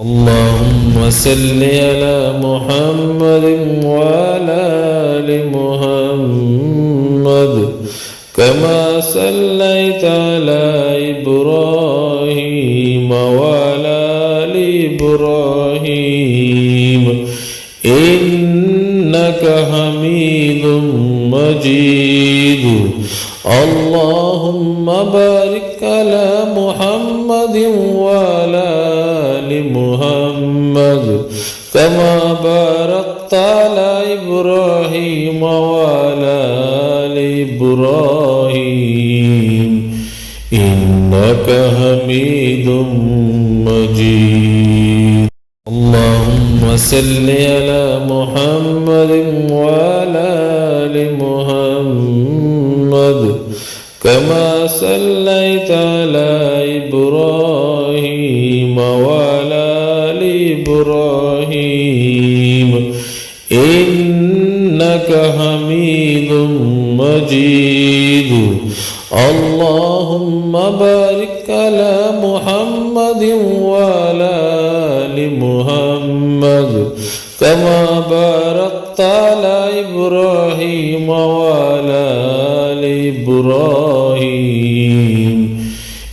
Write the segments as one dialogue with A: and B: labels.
A: اللهم صل على محمد وعلى آل محمد كما صليت على إبراهيم وعلى آل إبراهيم إنك حميد مجيد اللهم بارك على محمد وعلى آل محمد كما باركت على إبراهيم وعلى آل إبراهيم إنك حميد مجيد اللهم صل على محمد وعلى آل محمد كما صليت على إبراهيم وعلى آل إبراهيم إنك حميد مجيد اللهم بارك على محمد وعلى آل محمد كما باركت على إبراهيم وعلى آل إبراهيم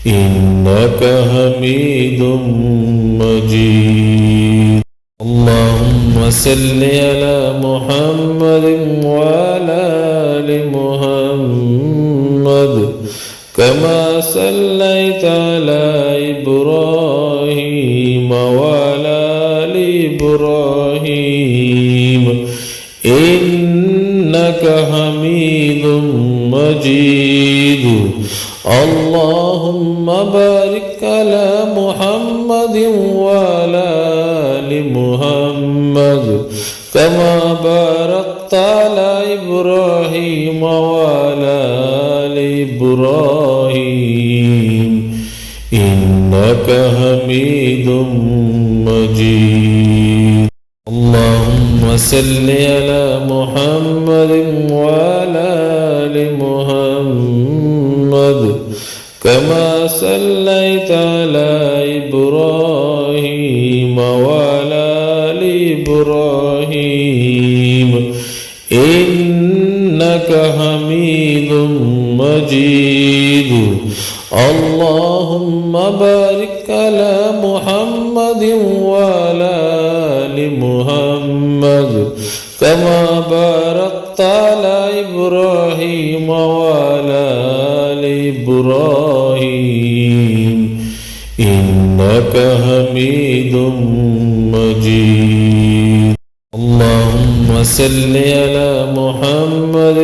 A: إنك حميد مجيد اللهم صل على محمد وعلى آل محمد كما صليت على إبراهيم وعلى آل إبراهيم إنك حميد مجيد اللهم بارك على محمد وعلى آل محمد كما باركت على إبراهيم وعلى آل إبراهيم إنك حميد مجيد اللهم صل على محمد وعلى آل محمد كما صليت على إبراهيم وعلى آل إبراهيم إنك حميد مجيد اللهم بارك على محمد وعلى آل محمد كما باركت على إبراهيم وعلى آل إبراهيم إنك حميد مجيد اللهم صل على محمد